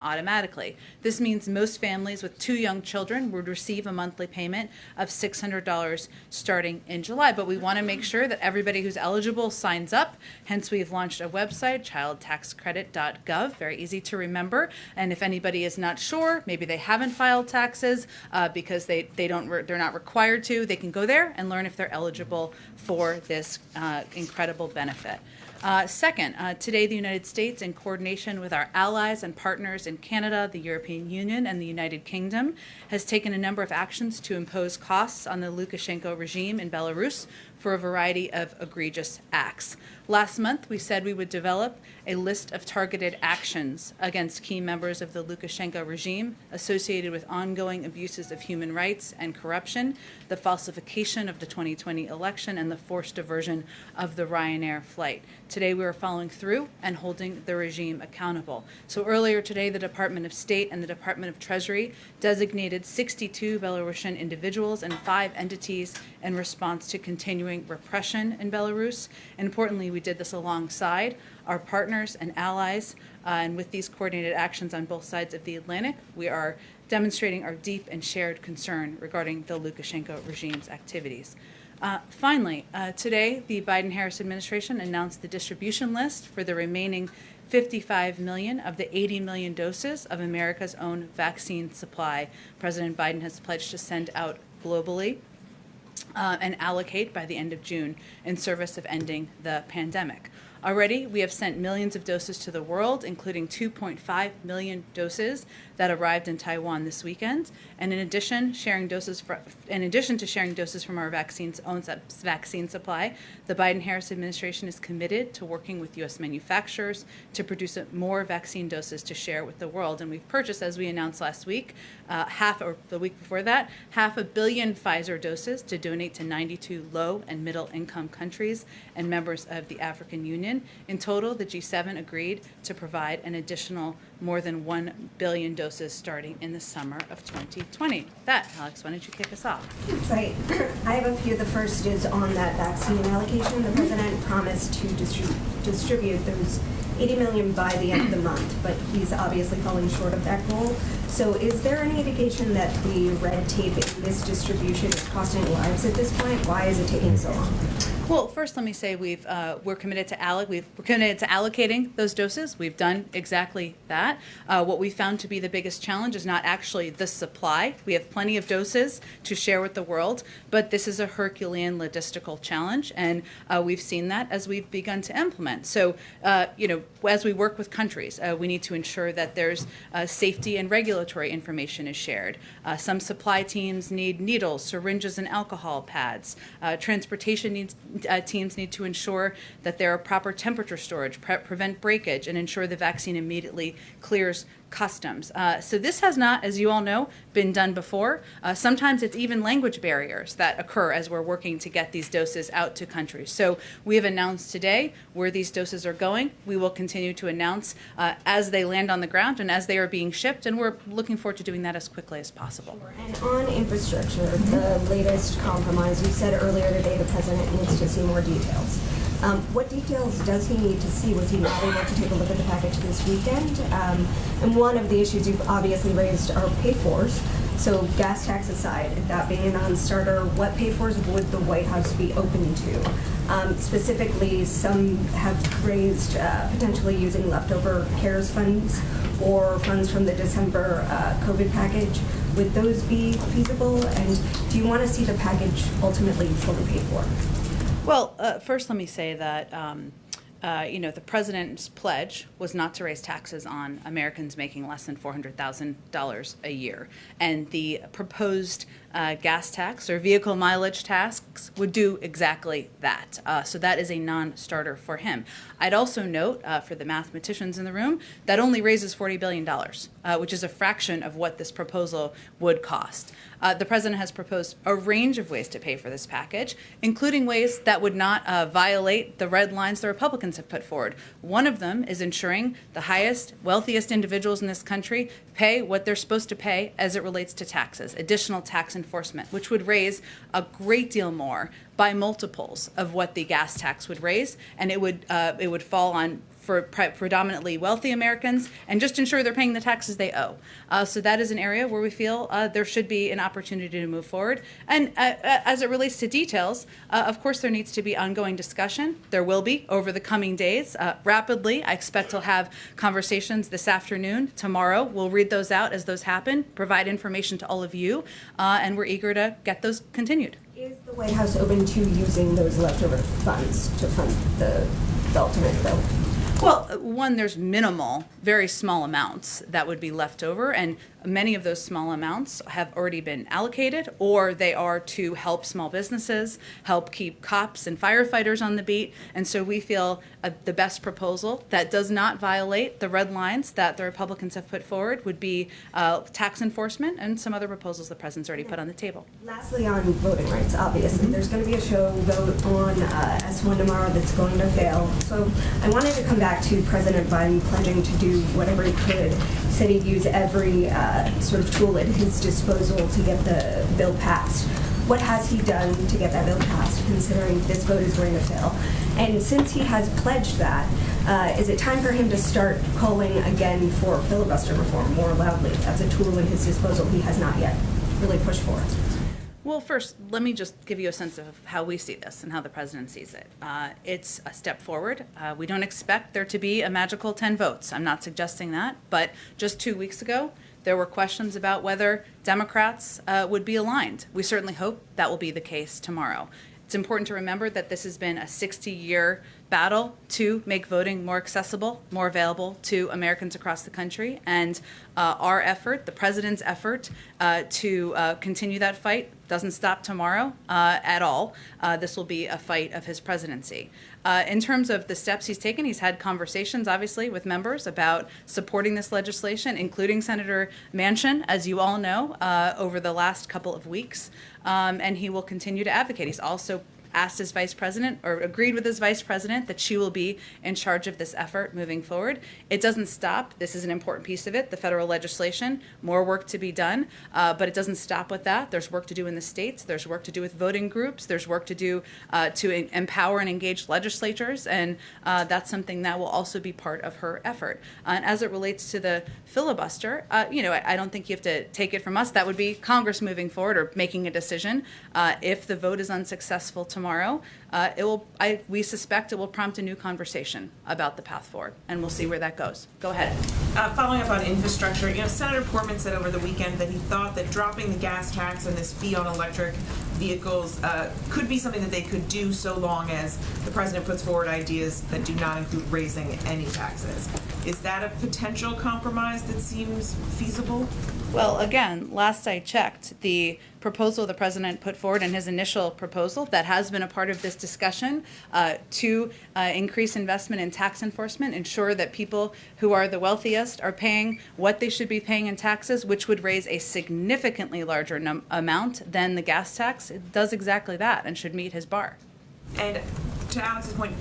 automatically. This means most families with 2 young children would receive a monthly payment of $600 starting in July. But we want to make sure that everybody who's eligible signs up. Hence, we've launched a website, childtaxcredit.gov, very easy to remember. And if anybody is not sure, maybe they haven't filed taxes because they're not required to, they can go there and learn if they're eligible for this incredible benefit. Second, today the United States, in coordination with our allies and partners in Canada, the European Union, and the United Kingdom, has taken a number of actions to impose costs on the Lukashenko regime in Belarus for a variety of egregious acts. Last month, we said we would develop a list of targeted actions against key members of the Lukashenko regime associated with ongoing abuses of human rights and corruption, the falsification of the 2020 election, and the forced diversion of the Ryanair flight. Today, we are following through and holding the regime accountable. So earlier today, the Department of State and the Department of Treasury designated 62 Belarusian individuals and 5 entities in response to continuing repression in Belarus. And importantly, we did this alongside our partners and allies, and with these coordinated actions on both sides of the Atlantic, we are demonstrating our deep and shared concern regarding the Lukashenko regime's activities. Finally, today, the Biden-Harris administration announced the distribution list for the remaining 55 million of the 80 million doses of America's own vaccine supply President Biden has pledged to send out globally and allocate by the end of June in service of ending the pandemic. Already, we have sent millions of doses to the world, including 2.5 million doses that arrived in Taiwan this weekend. And in addition to sharing doses from our vaccine's own vaccine supply, the Biden-Harris administration is committed to working with U.S. manufacturers to produce more vaccine doses to share with the world. And we've purchased, as we announced last week, the week before that, 500 million Pfizer doses to donate to 92 low and middle income countries and members of the African Union. In total, the G7 agreed to provide an additional more than 1 billion doses starting in the summer of 2020. With that, Alex, why don't you kick us off? Right. I have a few. The first is on that vaccine allocation. The president promised to distribute those 80 million by the end of the month, but he's obviously falling short of that goal. So is there any indication that the red tape in this distribution is costing lives at this point? Why is it taking so long? Well, first, let me say we're committed to allocating those doses. We've done exactly that. What we found to be the biggest challenge is not actually the supply. We have plenty of doses to share with the world, but this is a Herculean logistical challenge, and we've seen that as we've begun to implement. So, as we work with countries, we need to ensure that there's safety and regulatory information is shared. Some supply teams need needles, syringes, and alcohol pads. Transportation teams need to ensure that there are proper temperature storage, prevent breakage, and ensure the vaccine immediately clears customs. So this has not, as you all know, been done before. Sometimes it's even language barriers that occur as we're working to get these doses out to countries. So we have announced today where these doses are going. We will continue to announce as they land on the ground and as they are being shipped, and we're looking forward to doing that as quickly as possible. And on infrastructure, the latest compromise, you said earlier today the president needs to see more details. What details does he need to see? Was he not able to take a look at the package this weekend? And one of the issues you've obviously raised are pay-fors. So gas tax aside, that being a non-starter, what pay-fors would the White House be open to? Specifically, some have raised potentially using leftover CARES funds or funds from the December COVID package. Would those be feasible? And do you want to see the package ultimately fully paid for? Well, first let me say that the president's pledge was not to raise taxes on Americans making less than $400,000 a year. And the proposed gas tax or vehicle mileage tax would do exactly that. So that is a non-starter for him. I'd also note, for the mathematicians in the room, that only raises $40 billion, which is a fraction of what this proposal would cost. The president has proposed a range of ways to pay for this package, including ways that would not violate the red lines the Republicans have put forward. One of them is ensuring the highest, wealthiest individuals in this country pay what they're supposed to pay as it relates to taxes, additional tax enforcement, which would raise a great deal more by multiples of what the gas tax would raise, and it would fall on for predominantly wealthy Americans and just ensure they're paying the taxes they owe. So that is an area where we feel there should be an opportunity to move forward. And as it relates to details, of course, there needs to be ongoing discussion. There will be over the coming days. Rapidly, I expect to have conversations this afternoon, tomorrow. We'll read those out as those happen, provide information to all of you, and we're eager to get those continued. Is the White House open to using those leftover funds to fund the ultimate bill? Well, one, there's minimal, very small amounts that would be left over, and many of those small amounts have already been allocated, or they are to help small businesses, help keep cops and firefighters on the beat. And so we feel the best proposal that does not violate the red lines that the Republicans have put forward would be tax enforcement and some other proposals the president's already put on the table. Lastly, on voting rights, obviously, there's going to be a show vote on S1 tomorrow that's going to fail. So I wanted to come back to President Biden pledging to do whatever he could. He said he'd use every sort of tool at his disposal to get the bill passed. What has he done to get that bill passed, considering this vote is going to fail? And since he has pledged that, is it time for him to start calling again for filibuster reform more loudly? That's a tool at his disposal he has not yet really pushed for. Well, first, let me just give you a sense of how we see this and how the president sees it. It's a step forward. We don't expect there to be a magical 10 votes. I'm not suggesting that. But just 2 weeks ago, there were questions about whether Democrats would be aligned. We certainly hope that will be the case tomorrow. It's important to remember that this has been a 60-year battle to make voting more accessible, more available to Americans across the country. And our effort, the president's effort to continue that fight doesn't stop tomorrow at all. This will be a fight of his presidency. In terms of the steps he's taken, he's had conversations, obviously, with members about supporting this legislation, including Senator Manchin, as you all know, over the last couple of weeks. And he will continue to advocate. He's also asked his vice president, or agreed with his vice president, that she will be in charge of this effort moving forward. It doesn't stop. This is an important piece of it, the federal legislation, more work to be done, but it doesn't stop with that. There's work to do in the states. There's work to do with voting groups. There's work to do to empower and engage legislatures, and that's something that will also be part of her effort. And as it relates to the filibuster, I don't think you have to take it from us. That would be Congress moving forward or making a decision. If the vote is unsuccessful tomorrow, we suspect it will prompt a new conversation about the path forward, and we'll see where that goes. Go ahead. Following up on infrastructure, Senator Portman said over the weekend that he thought that dropping the gas tax and this fee on electric vehicles could be something that they could do so long as the president puts forward ideas that do not include raising any taxes. Is that a potential compromise that seems feasible? Well, again, last I checked, the proposal the president put forward in his initial proposal that has been a part of this discussion to increase investment in tax enforcement, ensure that people who are the wealthiest are paying what they should be paying in taxes, which would raise a significantly larger amount than the gas tax. It does exactly that and should meet his bar. And to Alex's point,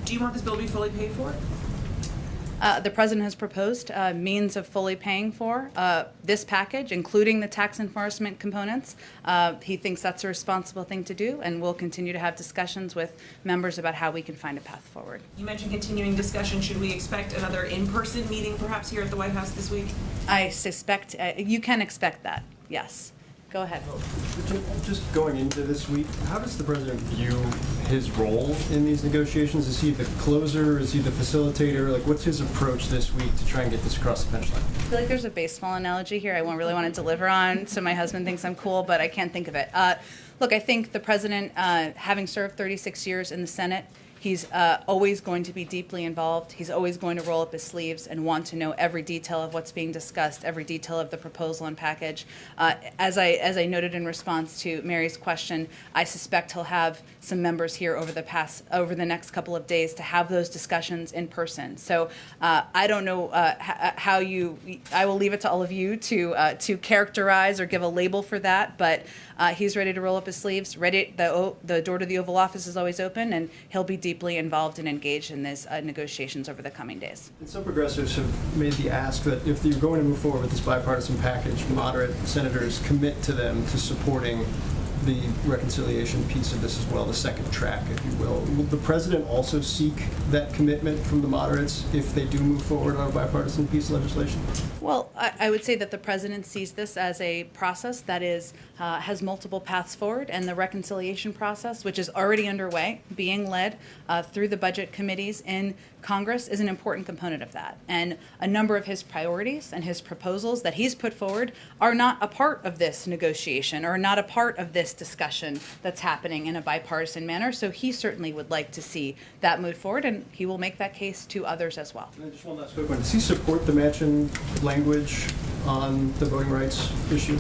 do you want this bill to be fully paid for? The president has proposed means of fully paying for this package, including the tax enforcement components. He thinks that's a responsible thing to do, and we'll continue to have discussions with members about how we can find a path forward. You mentioned continuing discussion. Should we expect another in-person meeting perhaps here at the White House this week? I suspect you can expect that, yes. Go ahead. Just going into this week, how does the president view his role in these negotiations? Is he the closer? Is he the facilitator? What's his approach this week to try and get this across the finish line? I feel like there's a baseball analogy here I won't really want to deliver on, so my husband thinks I'm cool, but I can't think of it. Look, I think the president, having served 36 years in the Senate, he's always going to be deeply involved. He's always going to roll up his sleeves and want to know every detail of what's being discussed, every detail of the proposal and package. As I noted in response to Mary's question, I suspect he'll have some members here over the next couple of days to have those discussions in person. So I don't know how I will leave it to all of you to characterize or give a label for that, but he's ready to roll up his sleeves. The door to the Oval Office is always open, and he'll be deeply involved and engaged in these negotiations over the coming days. And some progressives have made the ask that if you're going to move forward with this bipartisan package, moderate senators commit to them to supporting the reconciliation piece of this as well, the second track, if you will. Will the president also seek that commitment from the moderates if they do move forward on a bipartisan piece of legislation? Well, I would say that the president sees this as a process that is has multiple paths forward, and the reconciliation process, which is already underway, being led through the budget committees in Congress, is an important component of that. And a number of his priorities and his proposals that he's put forward are not a part of this negotiation or not a part of this discussion that's happening in a bipartisan manner. So he certainly would like to see that move forward, and he will make that case to others as well. And then just one last quick one. Does he support the Manchin language on the voting rights issue?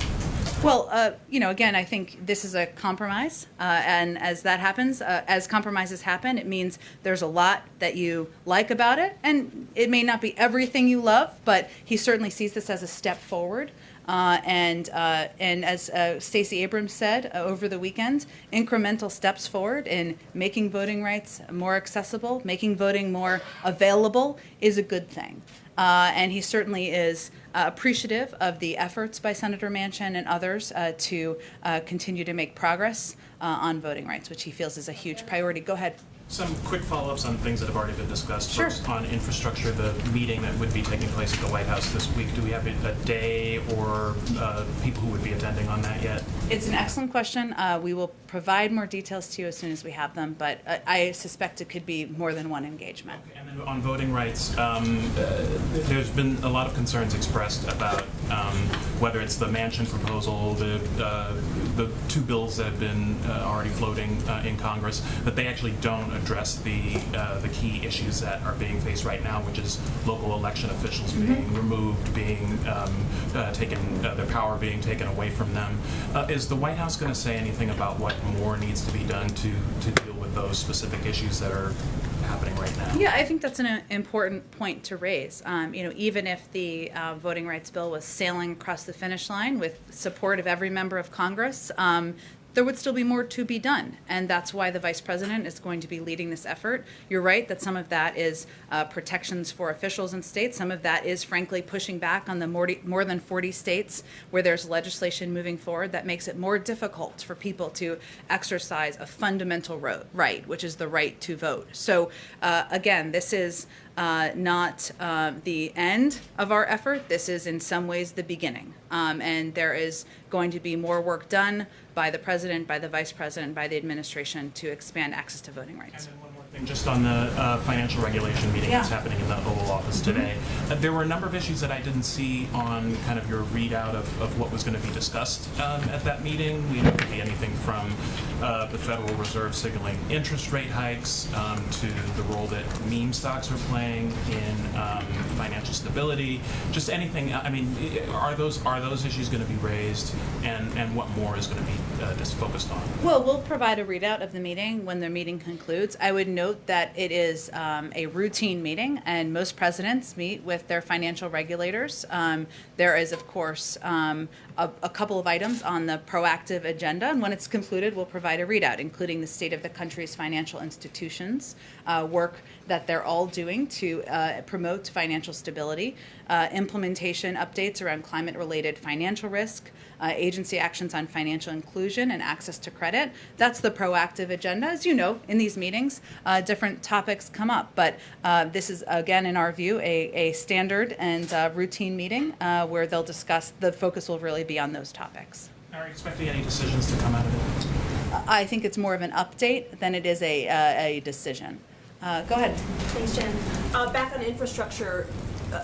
Well, again, I think this is a compromise, and as that happens, as compromises happen, it means there's a lot that you like about it, and it may not be everything you love, but he certainly sees this as a step forward. And as Stacey Abrams said over the weekend, incremental steps forward in making voting rights more accessible, making voting more available is a good thing. And he certainly is appreciative of the efforts by Senator Manchin and others to continue to make progress on voting rights, which he feels is a huge priority. Go ahead. Some quick follow-ups on things that have already been discussed. Sure. First, on infrastructure, the meeting that would be taking place at the White House this week, do we have a day or people who would be attending on that yet? It's an excellent question. We will provide more details to you as soon as we have them, but I suspect it could be more than one engagement. Okay. And then on voting rights, there's been a lot of concerns expressed about whether it's the Manchin proposal, the two bills that have been already floating in Congress, that they actually don't address the key issues that are being faced right now, which is local election officials being removed, being taken, their power being taken away from them. Is the White House going to say anything about what more needs to be done to deal with those specific issues that are happening right now? Yeah, I think that's an important point to raise. Even if the voting rights bill was sailing across the finish line with support of every member of Congress, there would still be more to be done. And that's why the vice president is going to be leading this effort. You're right that some of that is protections for officials in states. Some of that is, frankly, pushing back on the more than 40 states where there's legislation moving forward that makes it more difficult for people to exercise a fundamental right, which is the right to vote. So, again, this is not the end of our effort. This is in some ways the beginning. And there is going to be more work done by the president, by the vice president, by the administration to expand access to voting rights. And then one more thing, just on the financial regulation meeting that's happening in the Oval Office today. There were a number of issues that I didn't see on kind of your readout of what was going to be discussed at that meeting. We know it could be anything from the Federal Reserve signaling interest rate hikes to the role that meme stocks are playing in financial stability. Just anything. I mean, are those issues going to be raised, and what more is going to be just focused on? Well, we'll provide a readout of the meeting when the meeting concludes. I would note that it is a routine meeting, and most presidents meet with their financial regulators. There is, of course, a couple of items on the proactive agenda, and when it's concluded, we'll provide a readout, including the state of the country's financial institutions, work that they're all doing to promote financial stability, implementation updates around climate-related financial risk, agency actions on financial inclusion and access to credit. That's the proactive agenda. As you know, in these meetings, different topics come up, but this is, again, in our view, a standard and routine meeting where they'll discuss, the focus will really be on those topics. Are you expecting any decisions to come out of it? I think it's more of an update than it is a decision. Go ahead. Thanks, Jen. Back on infrastructure,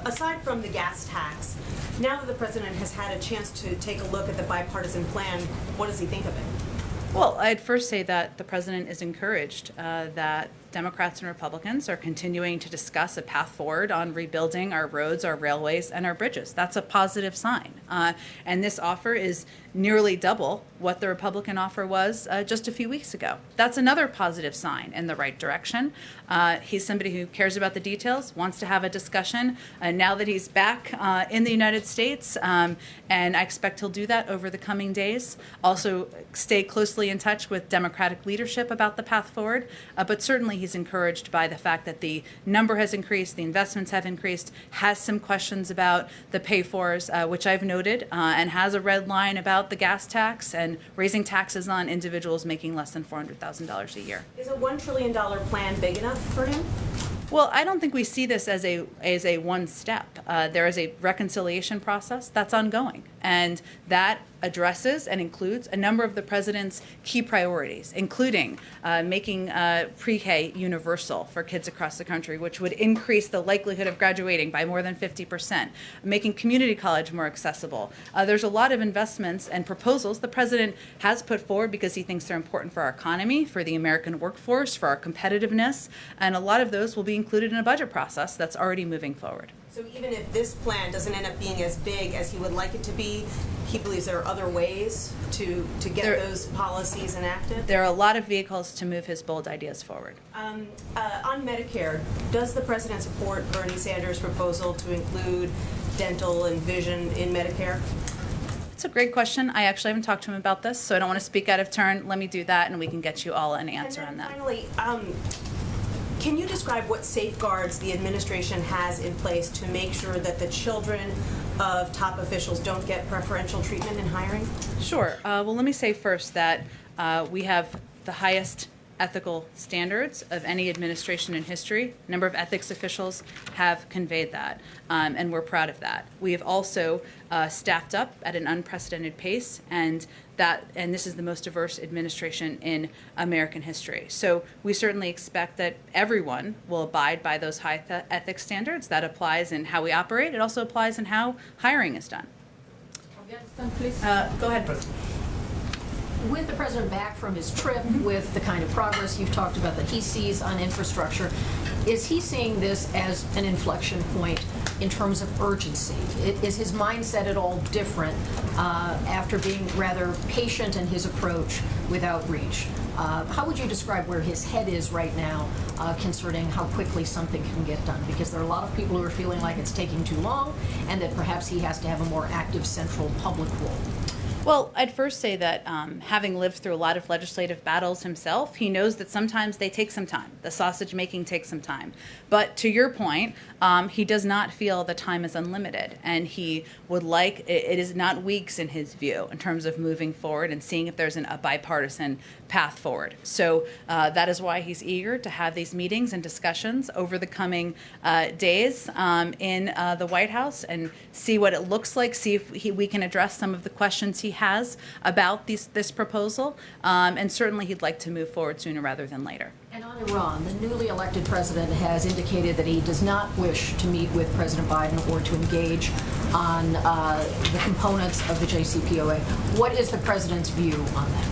aside from the gas tax, now that the president has had a chance to take a look at the bipartisan plan, what does he think of it? Well, I'd first say that the president is encouraged that Democrats and Republicans are continuing to discuss a path forward on rebuilding our roads, our railways, and our bridges. That's a positive sign. And this offer is nearly double what the Republican offer was just a few weeks ago. That's another positive sign in the right direction. He's somebody who cares about the details, wants to have a discussion now that he's back in the United States, and I expect he'll do that over the coming days. Also, stay closely in touch with Democratic leadership about the path forward, but certainly he's encouraged by the fact that the number has increased, the investments have increased, has some questions about the pay-fors, which I've noted, and has a red line about the gas tax and raising taxes on individuals making less than $400,000 a year. Is a $1 trillion plan big enough for him? Well, I don't think we see this as a one step. There is a reconciliation process that's ongoing, and that addresses and includes a number of the president's key priorities, including making pre-K universal for kids across the country, which would increase the likelihood of graduating by more than 50%, making community college more accessible. There's a lot of investments and proposals the president has put forward because he thinks they're important for our economy, for the American workforce, for our competitiveness, and a lot of those will be included in a budget process that's already moving forward. So even if this plan doesn't end up being as big as he would like it to be, he believes there are other ways to get those policies enacted? There are a lot of vehicles to move his bold ideas forward. On Medicare, does the president support Bernie Sanders' proposal to include dental and vision in Medicare? It's a great question. I actually haven't talked to him about this, so I don't want to speak out of turn. Let me do that, and we can get you all an answer on And that. then finally, can you describe what safeguards the administration has in place to make sure that the children of top officials don't get preferential treatment in hiring? Sure. Well, let me say first that we have the highest ethical standards of any administration in history. A number of ethics officials have conveyed that, and we're proud of that. We have also staffed up at an unprecedented pace, and this is the most diverse administration in American history. So we certainly expect that everyone will abide by those high ethics standards. That applies in how we operate. It also applies in how hiring is done. Please. Go ahead. With the president back from his trip, with the kind of progress you've talked about that he sees on infrastructure, is he seeing this as an inflection point in terms of urgency? Is his mindset at all different after being rather patient in his approach with outreach? How would you describe where his head is right now concerning how quickly something can get done? Because there are a lot of people who are feeling like it's taking too long and that perhaps he has to have a more active central public role. Well, I'd first say that having lived through a lot of legislative battles himself, he knows that sometimes they take some time. The sausage making takes some time. But to your point, he does not feel the time is unlimited. And he would like, it is not weeks in his view in terms of moving forward and seeing if there's a bipartisan path forward. So that is why he's eager to have these meetings and discussions over the coming days in the White House and see what it looks like, see if we can address some of the questions he has about this proposal, and certainly he'd like to move forward sooner rather than later. And on Iran, the newly elected president has indicated that he does not wish to meet with President Biden or to engage on the components of the JCPOA. What is the president's view on that?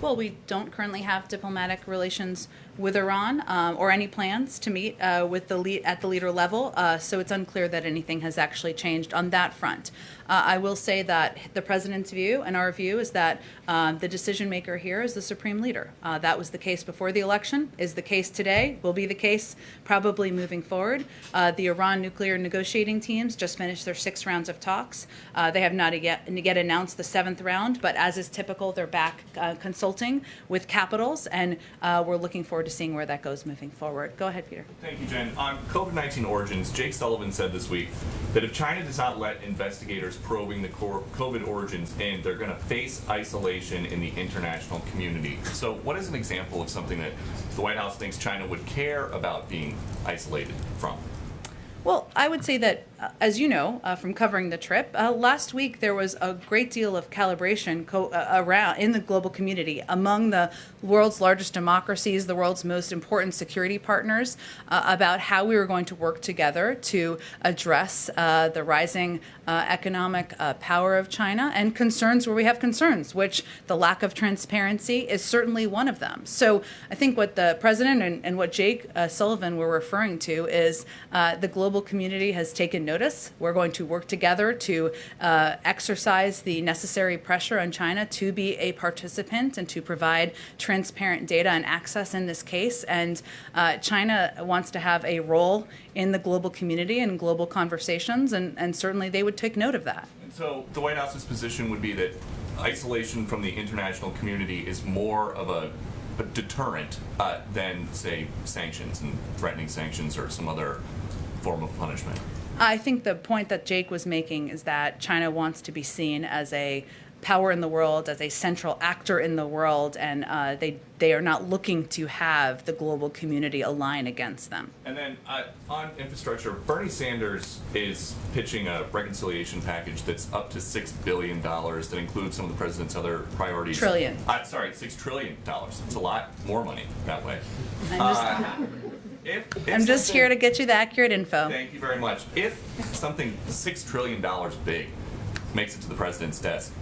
Well, we don't currently have diplomatic relations with Iran or any plans to meet with at the leader level, so it's unclear that anything has actually changed on that front. I will say that the president's view and our view is that the decision maker here is the supreme leader. That was the case before the election, is the case today, will be the case probably moving forward. The Iran nuclear negotiating teams just finished their 6 rounds of talks. They have not yet announced the 7th round, but as is typical, they're back consulting with capitals, and we're looking forward to seeing where that goes moving forward. Go ahead, Peter. Thank you, Jen. On COVID-19 origins, Jake Sullivan said this week that if China does not let investigators probing the COVID origins in, they're going to face isolation in the international community. So what is an example of something that the White House thinks China would care about being isolated from? Well, I would say that, as you know from covering the trip, last week there was a great deal of calibration around in the global community among the world's largest democracies, the world's most important security partners, about how we were going to work together to address the rising economic power of China and concerns where we have concerns, which the lack of transparency is certainly one of them. So I think what the president and what Jake Sullivan were referring to is the global community has taken notice. We're going to work together to exercise the necessary pressure on China to be a participant and to provide transparent data and access in this case. And China wants to have a role in the global community and global conversations, and certainly they would take note of that. And so the White House's position would be that isolation from the international community is more of a deterrent than, say, sanctions and threatening sanctions or some other form of punishment. I think the point that Jake was making is that China wants to be seen as a power in the world, as a central actor in the world, and they are not looking to have the global community align against them. And then on infrastructure, Bernie Sanders is pitching a reconciliation package that's up to $6 billion that includes some of the president's other priorities. Trillion. Sorry, $6 trillion. It's a lot more money that way. I'm just here to get you the accurate info. Thank you very much. If something $6 trillion big makes it to the president's desk,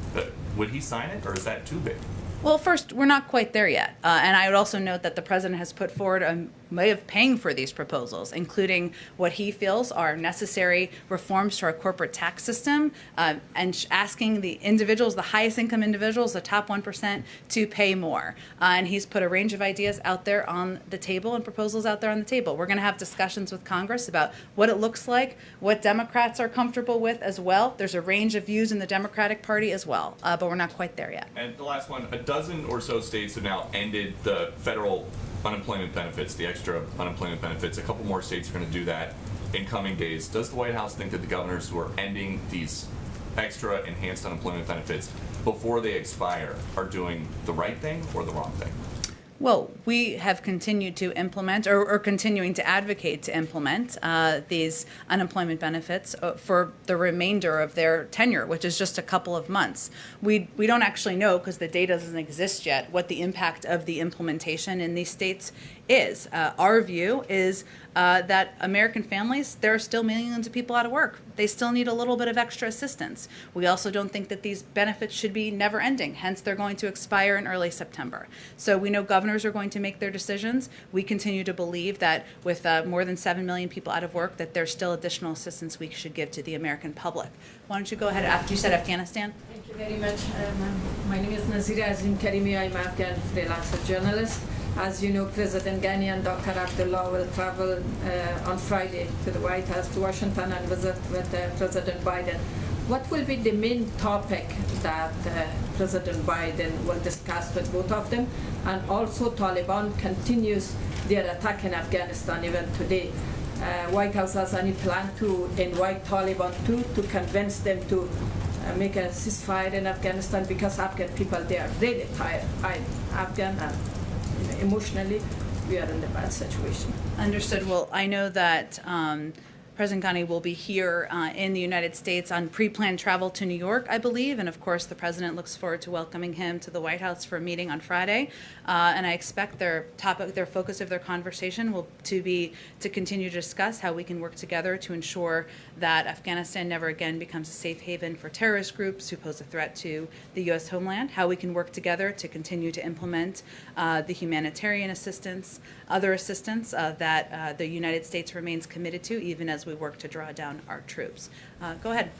would he sign it, or is that too big? Well, first, we're not quite there yet. And I would also note that the president has put forward a way of paying for these proposals, including what he feels are necessary reforms to our corporate tax system, and asking the individuals, the highest income individuals, the top 1%, to pay more. And he's put a range of ideas out there on the table and proposals out there on the table. We're going to have discussions with Congress about what it looks like, what Democrats are comfortable with as well. There's a range of views in the Democratic Party as well, but we're not quite there yet. And the last one, a dozen or so states have now ended the federal unemployment benefits, the extra unemployment benefits. A couple more states are going to do that in coming days. Does the White House think that the governors who are ending these extra enhanced unemployment benefits before they expire are doing the right thing or the wrong thing? Well, we have continued to implement or continuing to advocate to implement these unemployment benefits for the remainder of their tenure, which is just a couple of months. We don't actually know, because the data doesn't exist yet, what the impact of the implementation in these states is. Our view is that American families, there are still millions of people out of work. They still need a little bit of extra assistance. We also don't think that these benefits should be never ending. Hence, they're going to expire in early September. So we know governors are going to make their decisions. We continue to believe that with more than 7 million people out of work, that there's still additional assistance we should give to the American public. Why don't you go ahead after you said Afghanistan? Thank you very much. My name is Nazira Azim Karimi. I'm an Afghan freelancer journalist. As you know, President Ghani and Dr. Abdullah will travel on Friday to the White House, to Washington, and visit with President Biden. What will be the main topic that President Biden will discuss with both of them? And also, Taliban continues their attack in Afghanistan even today. White House has any plan to invite Taliban to convince them to make a ceasefire in Afghanistan, because Afghan people, they are really tired. Afghan and emotionally, we are in a bad situation. Understood. Well, I know that President Ghani will be here in the United States on pre-planned travel to New York, I believe, and of course the President looks forward to welcoming him to the White House for a meeting on Friday. And I expect their focus of their conversation will be to continue to discuss how we can work together to ensure that Afghanistan never again becomes a safe haven for terrorist groups who pose a threat to the U.S. homeland, how we can work together to continue to implement the humanitarian assistance, other assistance that the United States remains committed to, even as we work to draw down our troops. Go ahead.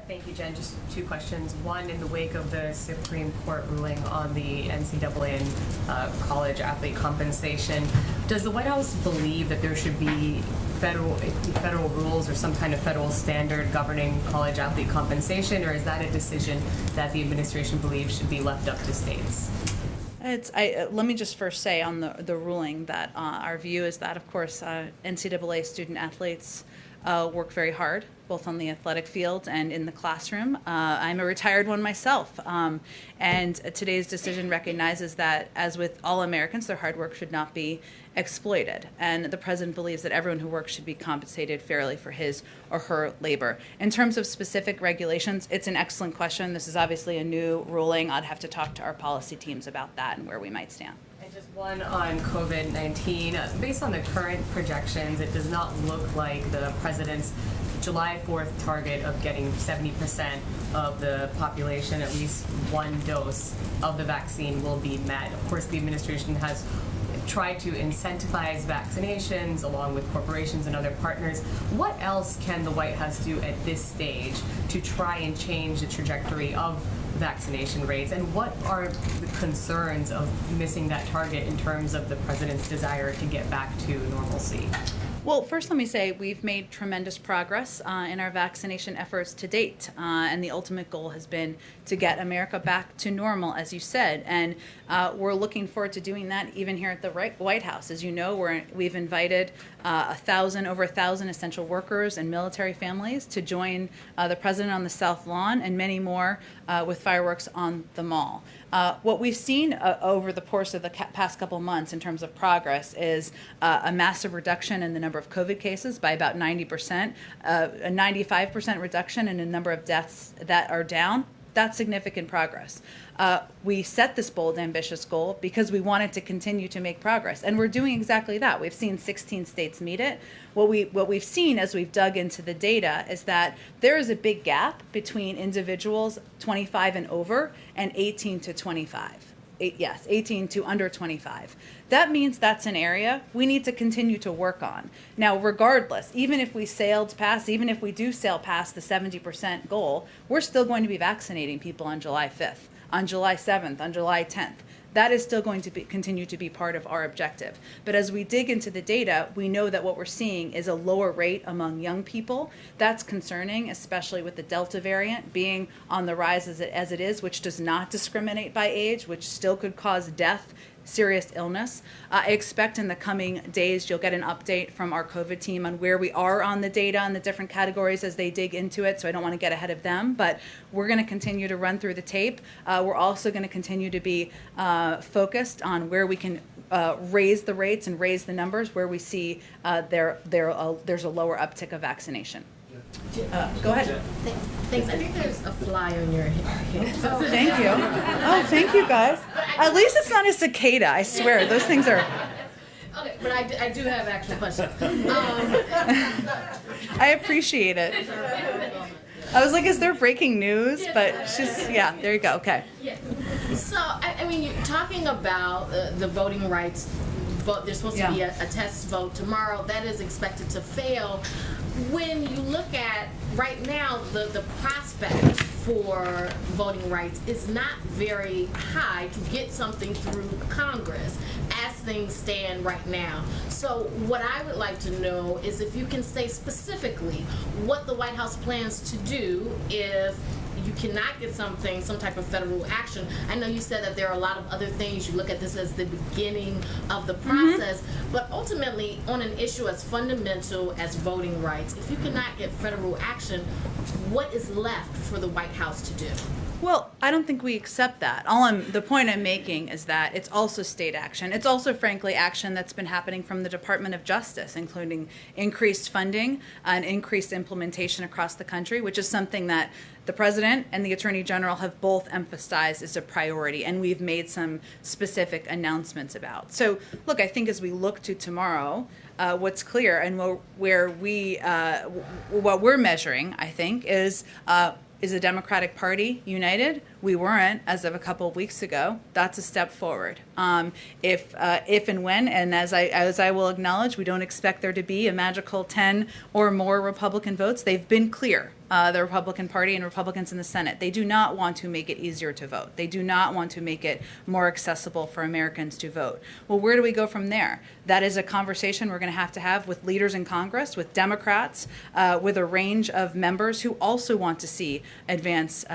Thank you, Jen. Just two questions. One, in the wake of the Supreme Court ruling on the NCAA and college athlete compensation, does the White House believe that there should be federal rules or some kind of federal standard governing college athlete compensation, or is that a decision that the administration believes should be left up to states? Let me just first say on the ruling that our view is that, of course, NCAA student athletes work very hard, both on the athletic field and in the classroom. I'm a retired one myself, and today's decision recognizes that, as with all Americans, their hard work should not be exploited. And the president believes that everyone who works should be compensated fairly for his or her labor. In terms of specific regulations, it's an excellent question. This is obviously a new ruling. I'd have to talk to our policy teams about that and where we might stand. And just one on COVID-19. Based on the current projections, it does not look like the president's July 4th target of getting 70% of the population at least one dose of the vaccine will be met. Of course, the administration has tried to incentivize vaccinations along with corporations and other partners. What else can the White House do at this stage to try and change the trajectory of vaccination rates? And what are the concerns of missing that target in terms of the president's desire to get back to normalcy? Well, first, let me say we've made tremendous progress in our vaccination efforts to date, and the ultimate goal has been to get America back to normal, as you said. And we're looking forward to doing that even here at the White House. As you know, we've invited over 1,000 essential workers and military families to join the president on the South Lawn, and many more with fireworks on the Mall. What we've seen over the course of the past couple months in terms of progress is a massive reduction in the number of COVID cases by about 90%, a 95% reduction in the number of deaths that are down. That's significant progress. We set this bold, ambitious goal because we wanted to continue to make progress, and we're doing exactly that. We've seen 16 states meet it. What we've seen as we've dug into the data is that there is a big gap between individuals 25 and over and 18 to 25. 18 to under 25. That means that's an area we need to continue to work on. Now, regardless, even if we do sail past the 70% goal, we're still going to be vaccinating people on July 5th, on July 7th, on July 10th. That is still going to continue to be part of our objective. But as we dig into the data, we know that what we're seeing is a lower rate among young people. That's concerning, especially with the Delta variant being on the rise as it is, which does not discriminate by age, which still could cause death, serious illness. I expect in the coming days you'll get an update from our COVID team on where we are on the data and the different categories as they dig into it, so I don't want to get ahead of them, but we're going to continue to run through the tape. We're also going to continue to be focused on where we can raise the rates and raise the numbers where we see there's a lower uptick of vaccination. Go ahead. Thanks. I think there's a fly on your head. Oh, thank you. Oh, thank you, guys. At least it's not a cicada. I swear, those things are. Okay, but I do have actual questions. I appreciate it. I was like, is there breaking news? But there you go. Okay. Yeah. So, I mean, you're talking about the voting rights vote. There's supposed to be a test vote tomorrow. That is expected to fail. When you look at right now, the prospect for voting rights is not very high to get something through Congress as things stand right now. So what I would like to know is if you can say specifically what the White House plans to do if you cannot get some type of federal action. I know you said that there are a lot of other things. You look at this as the beginning of the process, but ultimately on an issue as fundamental as voting rights, if you cannot get federal action, what is left for the White House to do? Well, I don't think we accept that. The point I'm making is that it's also state action. It's also, frankly, action that's been happening from the Department of Justice, including increased funding and increased implementation across the country, which is something that the President and the Attorney General have both emphasized as a priority, and we've made some specific announcements about. So, look, I think as we look to tomorrow, what's clear and what we're measuring, I think, is the Democratic Party united? We weren't as of a couple of weeks ago. That's a step forward. If and when, and as I will acknowledge, we don't expect there to be a magical 10 or more Republican votes. They've been clear, the Republican Party and Republicans in the Senate. They do not want to make it easier to vote. They do not want to make it more accessible for Americans to vote. Well, where do we go from there? That is a conversation we're going to have with leaders in Congress, with Democrats, with a range of members who also want to see advances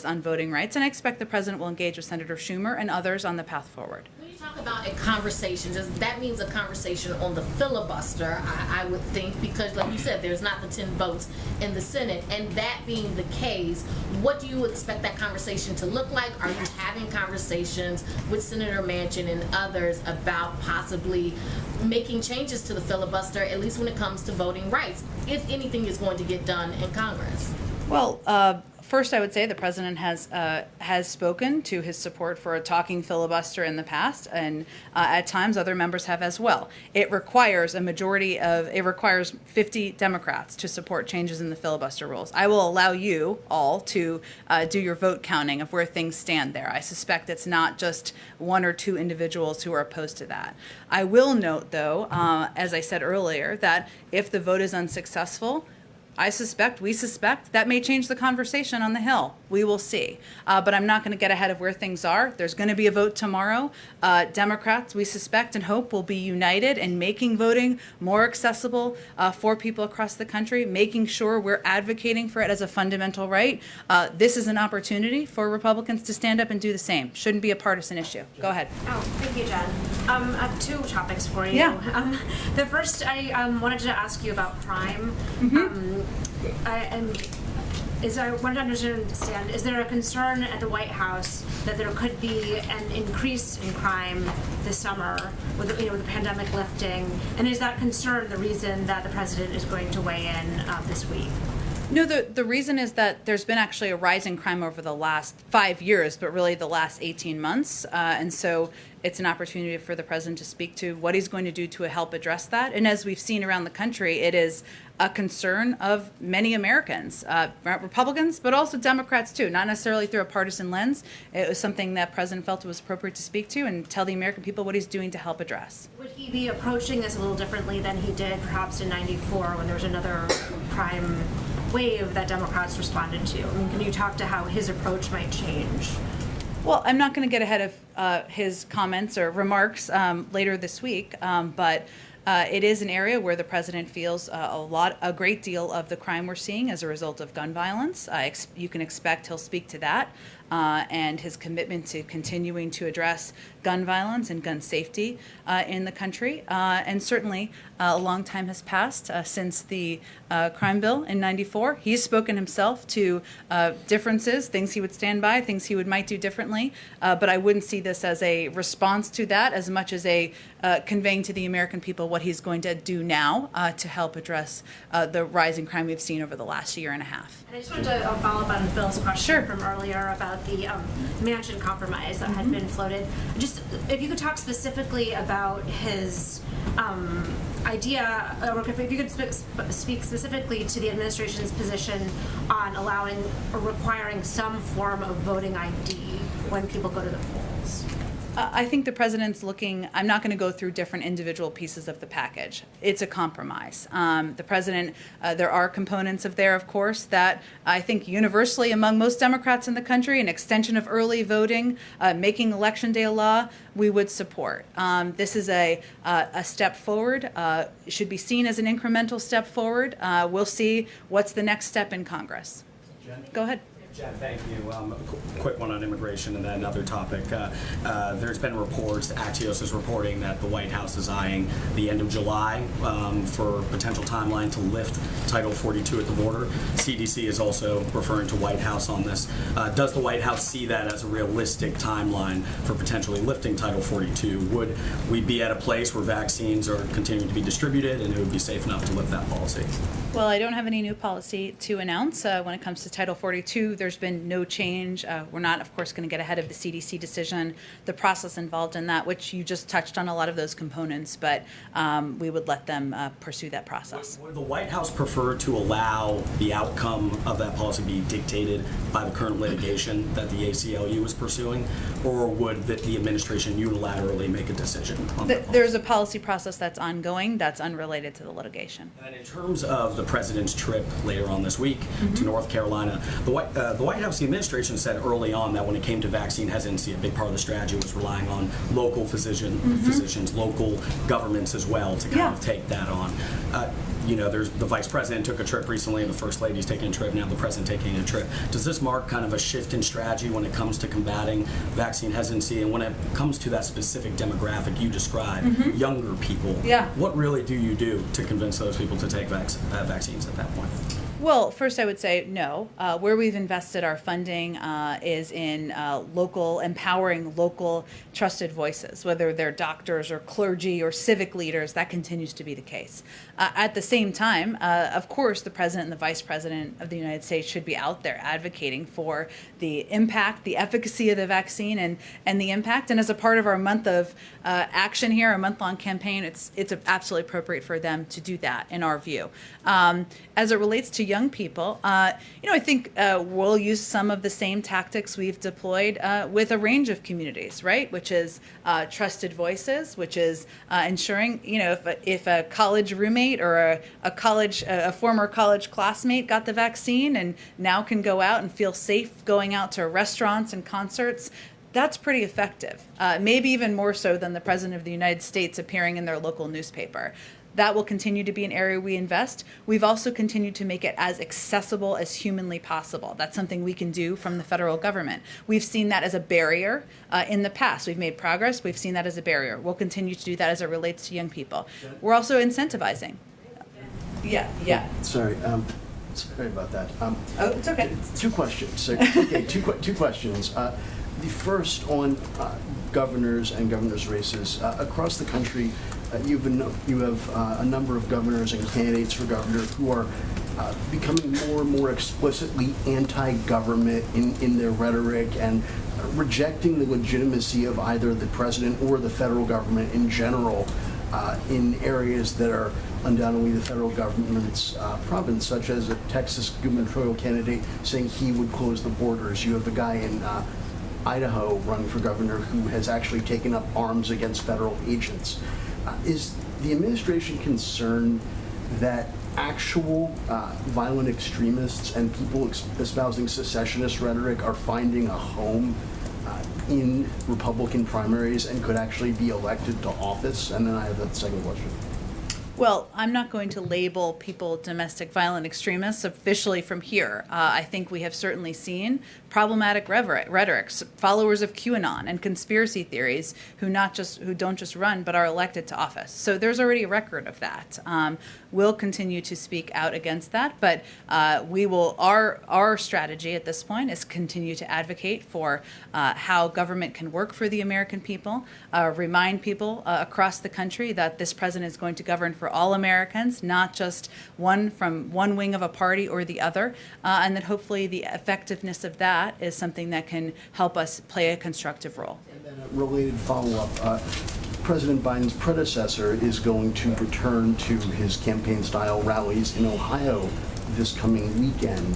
on voting rights. And I expect the President will engage with Senator Schumer and others on the path forward. When you talk about a conversation, that means a conversation on the filibuster, I would think, because like you said, there's not the 10 votes in the Senate. And that being the case, what do you expect that conversation to look like? Are you having conversations with Senator Manchin and others about possibly making changes to the filibuster, at least when it comes to voting rights, if anything is going to get done in Congress? Well, first, I would say the President has spoken to his support for a talking filibuster in the past, and at times other members have as well. It requires 50 Democrats to support changes in the filibuster rules. I will allow you all to do your vote counting of where things stand there. I suspect it's not just one or two individuals who are opposed to that. I will note, though, as I said earlier, that if the vote is unsuccessful, we suspect that may change the conversation on the Hill. We will see. But I'm not going to get ahead of where things are. There's going to be a vote tomorrow. Democrats, we suspect and hope, will be united in making voting more accessible for people across the country, making sure we're advocating for it as a fundamental right. This is an opportunity for Republicans to stand up and do the same. Shouldn't be a partisan issue. Go ahead. Oh, thank you, Jen. I have two topics for you. Yeah. The first, I wanted to ask you about crime. I wanted to understand, is there a concern at the White House that there could be an increase in crime this summer with the pandemic lifting? And is that concern the reason that the president is going to weigh in this week? No, the reason is that there's been actually a rise in crime over the last 5 years, but really the last 18 months. And so it's an opportunity for the president to speak to what he's going to do to help address that. And as we've seen around the country, it is a concern of many Americans, Republicans, but also Democrats too, not necessarily through a partisan lens. It was something that President felt it was appropriate to speak to and tell the American people what he's doing to help address. Would he be approaching this a little differently than he did perhaps in '94 when there was another crime wave that Democrats responded to? I mean, can you talk to how his approach might change? Well, I'm not going to get ahead of his comments or remarks later this week, but it is an area where the president feels a great deal of the crime we're seeing as a result of gun violence. You can expect he'll speak to that and his commitment to continuing to address gun violence and gun safety in the country. And certainly a long time has passed since the crime bill in '94. He's spoken himself to differences, things he would stand by, things he might do differently. But I wouldn't see this as a response to that as much as a conveying to the American people what he's going to do now to help address the rising crime we've seen over the last year and a half. And I just wanted to follow up on Bill's question Sure. from earlier about the Manchin compromise that had been floated. Just if you could talk specifically about his idea, or if you could speak specifically to the administration's position on allowing or requiring some form of voting ID when people go to the polls. I think the president's looking, I'm not going to go through different individual pieces of the package. It's a compromise. The president, there are components of there, of course, that I think universally among most Democrats in the country, an extension of early voting, making Election Day a law, we would support. This is a step forward. It should be seen as an incremental step forward. We'll see what's the next step in Congress. Jen? Go ahead. Jen, thank you. Quick one on immigration and then another topic. There's been reports, Axios is reporting that the White House is eyeing the end of July for potential timeline to lift Title 42 at the border. CDC is also referring to White House on this. Does the White House see that as a realistic timeline for potentially lifting Title 42? Would we be at a place where vaccines are continuing to be distributed and it would be safe enough to lift that policy? Well, I don't have any new policy to announce when it comes to Title 42. There's been no change. We're not, of course, going to get ahead of the CDC decision, the process involved in that, which you just touched on a lot of those components, but we would let them pursue that process. Would the White House prefer to allow the outcome of that policy be dictated by the current litigation that the ACLU is pursuing, or would the administration unilaterally make a decision on that policy? There's a policy process that's ongoing that's unrelated to the litigation. And then in terms of the president's trip later on this week to North Carolina, the White House, the administration said early on that when it came to vaccine hesitancy, a big part of the strategy was relying on local physicians, local governments as well to kind of take that on. There's the vice president took a trip recently, and the first lady's taking a trip, now the president taking a trip. Does this mark kind of a shift in strategy when it comes to combating vaccine hesitancy? And when it comes to that specific demographic you described, younger people, what really do you do to convince those people to take vaccines at that point? Well, first I would say no. Where we've invested our funding is in empowering local trusted voices, whether they're doctors or clergy or civic leaders. That continues to be the case. At the same time, of course, the president and the vice president of the United States should be out there advocating for the impact, the efficacy of the vaccine and the impact. And as a part of our month of action here, a month-long campaign, it's absolutely appropriate for them to do that, in our view. As it relates to young people, I think we'll use some of the same tactics we've deployed with a range of communities, right? Which is trusted voices, which is ensuring, if a college roommate or a former college classmate got the vaccine and now can go out and feel safe going out to restaurants and concerts, that's pretty effective. Maybe even more so than the President of the United States appearing in their local newspaper. That will continue to be an area we invest. We've also continued to make it as accessible as humanly possible. That's something we can do from the federal government. We've seen that as a barrier in the past. We've made progress. We've seen that as a barrier. We'll continue to do that as it relates to young people. We're also incentivizing. Yeah. Sorry about that. Oh, it's okay. Two questions. So, okay, two questions. The first on governors and governors' races across the country. You have a number of governors and candidates for governor who are becoming more and more explicitly anti-government in their rhetoric and rejecting the legitimacy of either the president or the federal government in general in areas that are undoubtedly the federal government's province, such as a Texas gubernatorial candidate saying he would close the borders. You have a guy in Idaho running for governor who has actually taken up arms against federal agents. Is the administration concerned that actual violent extremists and people espousing secessionist rhetoric are finding a home in Republican primaries and could actually be elected to office? And then I have a second question. Well, I'm not going to label people domestic violent extremists officially from here. I think we have certainly seen problematic rhetoric, followers of QAnon and conspiracy theories who don't just run but are elected to office. So there's already a record of that. We'll continue to speak out against that, but our strategy at this point is continue to advocate for how government can work for the American people, remind people across the country that this president is going to govern for all Americans, not just one from one wing of a party or the other, and that hopefully the effectiveness of that is something that can help us play a constructive role. And then a related follow-up. President Biden's predecessor is going to return to his campaign-style rallies in Ohio this coming weekend.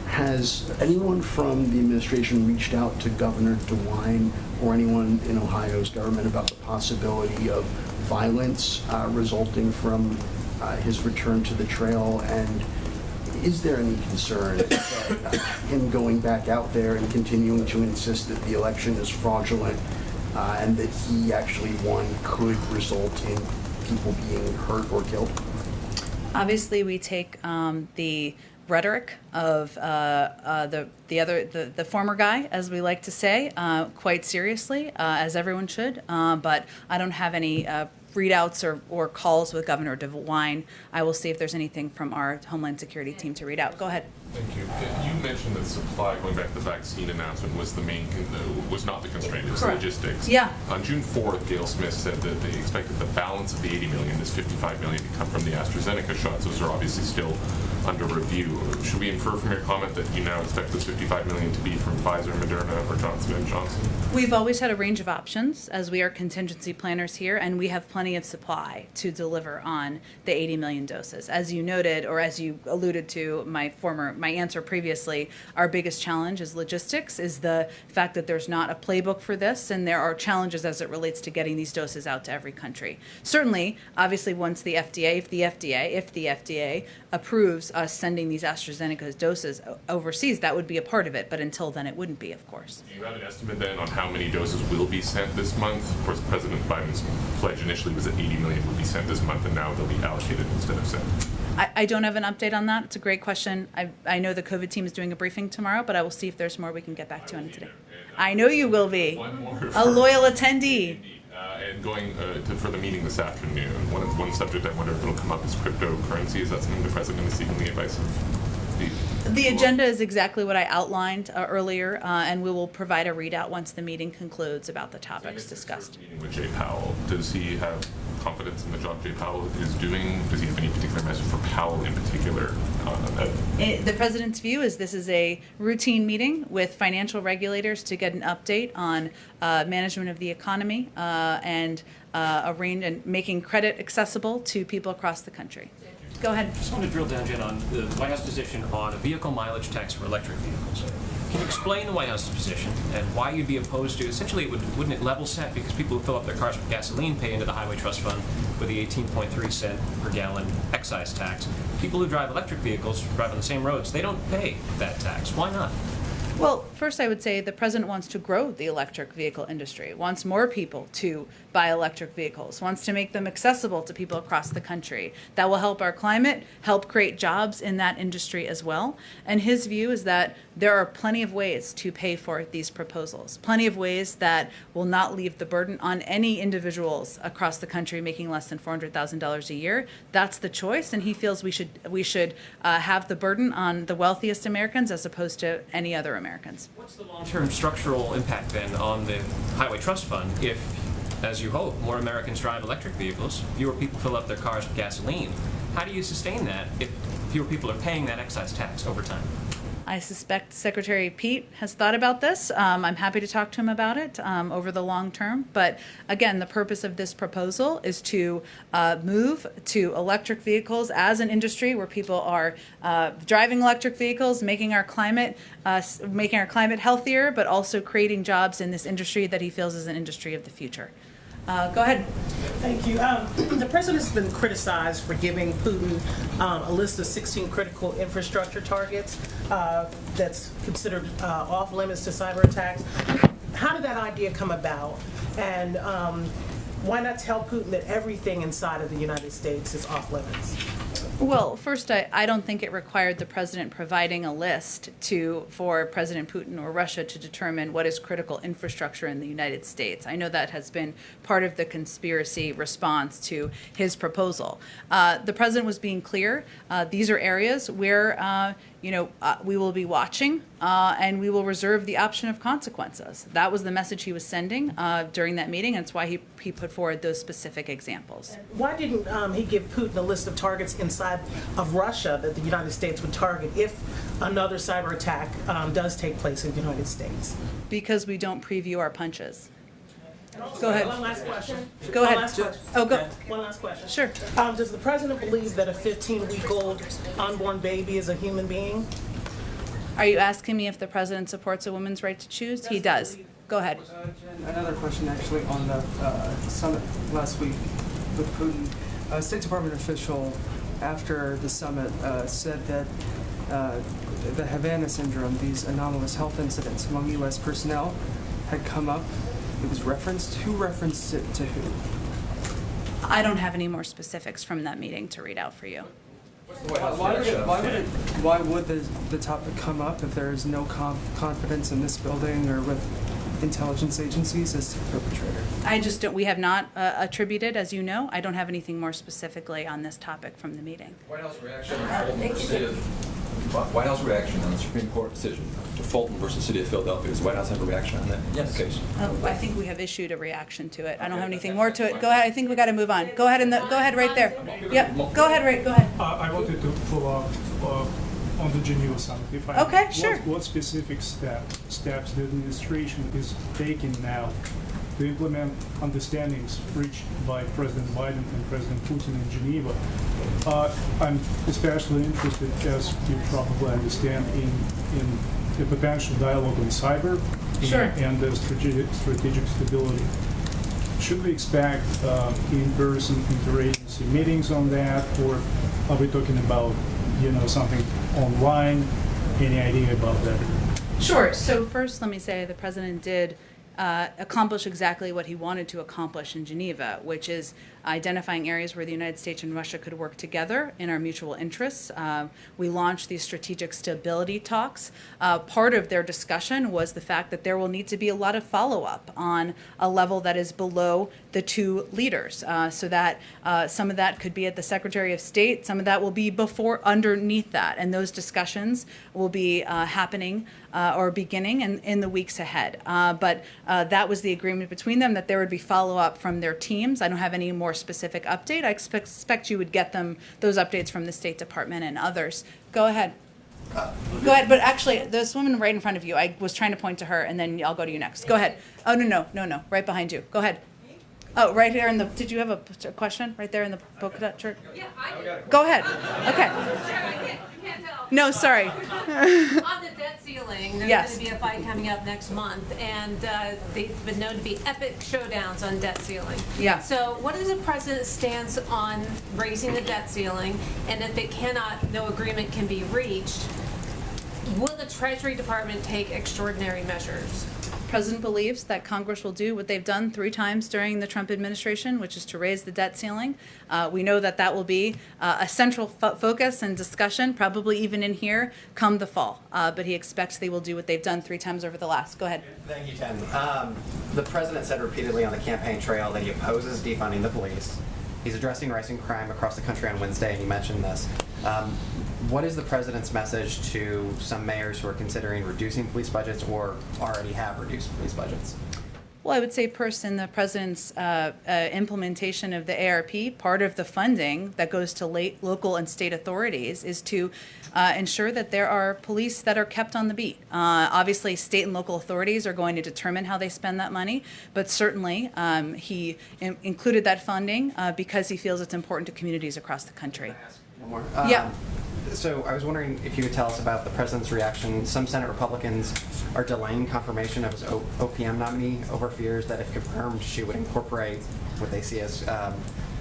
Has anyone from the administration reached out to Governor DeWine or anyone in Ohio's government about the possibility of violence resulting from his return to the trail? And is there any concern that him going back out there and continuing to insist that the election is fraudulent and that he actually won could result in people being hurt or killed? Obviously, we take the rhetoric of the former guy, as we like to say, quite seriously, as everyone should. But I don't have any readouts or calls with Governor DeWine. I will see if there's anything from our Homeland Security team to read out. Go ahead. Thank you. You mentioned that supply, going back to the vaccine announcement, was was not the constraint, it was logistics. Yeah. On June 4th, Gail Smith said that they expected the balance of the 80 million, this 55 million, to come from the AstraZeneca shots. Those are obviously still under review. Should we infer from your comment that you now expect those 55 million to be from Pfizer, Moderna, or Johnson & Johnson? We've always had a range of options as we are contingency planners here, and we have plenty of supply to deliver on the 80 million doses. As you noted, or as you alluded to my answer previously, our biggest challenge is logistics, is the fact that there's not a playbook for this, and there are challenges as it relates to getting these doses out to every country. Certainly, obviously, once if the FDA approves us sending these AstraZeneca doses overseas, that would be a part of it, but until then it wouldn't be, of course. Do you have an estimate then on how many doses will be sent this month? Of course, President Biden's pledge initially was that 80 million would be sent this month, and now they'll be allocated instead of sent. I don't have an update on that. It's a great question. I know the COVID team is doing a briefing tomorrow, but I will see if there's more we can get back to you on today. I know you will be. One more a loyal attendee. And going for the meeting this afternoon, one subject I wonder if it'll come up is cryptocurrency. Is that something the president is seeking the advice of? The agenda is exactly what I outlined earlier, and we will provide a readout once the meeting concludes about the topics discussed. Meeting with Jay Powell, does he have confidence in the job Jay Powell is doing? Does he have any particular message for Powell in particular? The president's view is this is a routine meeting with financial regulators to get an update on management of the economy and making credit accessible to people across the country. Go ahead. Just want to drill down, Jen, on the White House position on a vehicle mileage tax for electric vehicles. Can you explain the White House's position and why you'd be opposed to, essentially, wouldn't it level set because people who fill up their cars with gasoline pay into the Highway Trust Fund with the 18.3 cent per gallon excise tax? People who drive electric vehicles, drive on the same roads, they don't pay that tax. Why not? Well, first I would say the president wants to grow the electric vehicle industry, wants more people to buy electric vehicles, wants to make them accessible to people across the country. That will help our climate, help create jobs in that industry as well. And his view is that there are plenty of ways to pay for these proposals, plenty of ways that will not leave the burden on any individuals across the country making less than $400,000 a year. That's the choice, and he feels we should have the burden on the wealthiest Americans as opposed to any other Americans. What's the long-term structural impact then on the Highway Trust Fund if, as you hope, more Americans drive electric vehicles, fewer people fill up their cars with gasoline? How do you sustain that if fewer people are paying that excise tax over time? I suspect Secretary Pete has thought about this. I'm happy to talk to him about it over the long term. But again, the purpose of this proposal is to move to electric vehicles as an industry where people are driving electric vehicles, making our climate healthier, but also creating jobs in this industry that he feels is an industry of the future. Go ahead. Thank you. The president has been criticized for giving Putin a list of 16 critical infrastructure targets that's considered off limits to cyber attacks. How did that idea come about? And why not tell Putin that everything inside of the United States is off limits? Well, first, I don't think it required the president providing a list for President Putin or Russia to determine what is critical infrastructure in the United States. I know that has been part of the conspiracy response to his proposal. The president was being clear. These are areas where we will be watching and we will reserve the option of consequences. That was the message he was sending during that meeting, and it's why he put forward those specific examples. Why didn't he give Putin a list of targets inside of Russia that the United States would target if another cyber attack does take place in the United States? Because we don't preview our punches. Go ahead. One last question. Go ahead. One last question. Oh, go. One last question. Sure. Does the president believe that a 15-week-old unborn baby is a human being? Are you asking me if the president supports a woman's right to choose? He does. Go ahead. Jen, another question actually on the summit last week with Putin. A State Department official after the summit said that the Havana syndrome, these anomalous health incidents among U.S. personnel, had come up. It was referenced. Who referenced it to who? I don't have any more specifics from that meeting to read out for you. Why would the topic come up if there is no confidence in this building or with intelligence agencies as to the perpetrator? I just don't. We have not attributed, as you know. I don't have anything more specifically on this topic from the meeting. White House reaction on the Supreme Court decision to Fulton versus City of Philadelphia. Does the White House have a reaction on that? Yes. Case? I think we have issued a reaction to it. I don't have anything more to it. Go ahead. I think we got to move on. Go ahead go ahead right there. Yep. Go ahead. Right. Go ahead. I wanted to follow up on the Geneva summit. If I okay. Sure. What specific steps the administration is taking now to implement understandings reached by President Biden and President Putin in Geneva? I'm especially interested, as you probably understand, in the potential dialogue on cyber and the strategic stability. Should we expect in-person interagency meetings on that, or are we talking about something online? Any idea about that? Sure. So first, let me say the president did accomplish exactly what he wanted to accomplish in Geneva, which is identifying areas where the United States and Russia could work together in our mutual interests. We launched these strategic stability talks. Part of their discussion was the fact that there will need to be a lot of follow-up on a level that is below the two leaders, so that some of that could be at the Secretary of State, some of that will be underneath that, and those discussions will be happening or beginning in the weeks ahead. But that was the agreement between them, that there would be follow-up from their teams. I don't have any more specific update. I expect you would get those updates from the State Department and others. Go ahead. Go ahead, but actually, this woman right in front of you, I was trying to point to her, and then I'll go to you next. Go ahead. Oh, no, right behind you. Go ahead. Oh, right here in the, did you have a question right there in the polka dot shirt? Yeah, I did. Go ahead. Okay. No, sorry. On the debt ceiling, there's Yes. going to be a fight coming up next month, and they've been known to be epic showdowns on debt ceiling. Yeah. So what is the president's stance on raising the debt ceiling, and if it cannot, no agreement can be reached, will the Treasury Department take extraordinary measures? The President believes that Congress will do what they've done 3 times during the Trump administration, which is to raise the debt ceiling. We know that that will be a central focus and discussion, probably even in here, come the fall. But he expects they will do what they've done 3 times over the last. Go ahead. Thank you, Jen. The president said repeatedly on the campaign trail that he opposes defunding the police. He's addressing rising crime across the country on Wednesday, and you mentioned this. What is the president's message to some mayors who are considering reducing police budgets or already have reduced police budgets? Well, I would say first in the president's implementation of the ARP, part of the funding that goes to local and state authorities is to ensure that there are police that are kept on the beat. Obviously, state and local authorities are going to determine how they spend that money, but certainly he included that funding because he feels it's important to communities across the country. One more. Yeah. So I was wondering if you could tell us about the president's reaction. Some Senate Republicans are delaying confirmation of his OPM nominee over fears that if confirmed, she would incorporate what they see as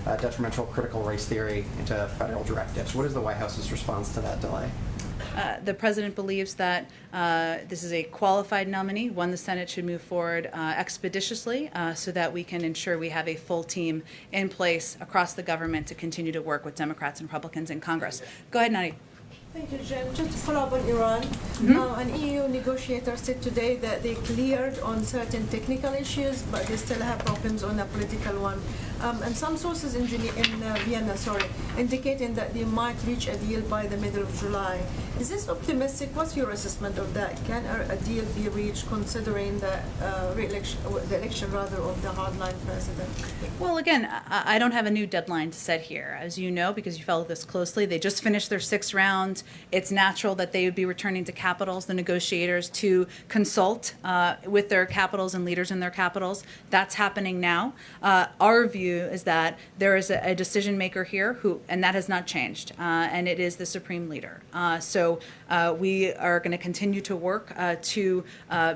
detrimental critical race theory into federal directives. What is the White House's response to that delay? The president believes that this is a qualified nominee, one the Senate should move forward expeditiously so that we can ensure we have a full team in place across the government to continue to work with Democrats and Republicans in Congress. Go ahead, Nadi. Thank you, Jen. Just to follow up on Iran, an EU negotiator said today that they cleared on certain technical issues, but they still have problems on a political one. And some sources in Vienna, indicating that they might reach a deal by the middle of July. Is this optimistic? What's your assessment of that? Can a deal be reached considering the election of the hardline president? Well, again, I don't have a new deadline to set here. As you know, because you follow this closely, they just finished their 6th round. It's natural that they would be returning to capitals, the negotiators, to consult with their capitals and leaders in their capitals. That's happening now. Our view is that there is a decision maker here and that has not changed, and it is the supreme leader. So we are going to continue to work to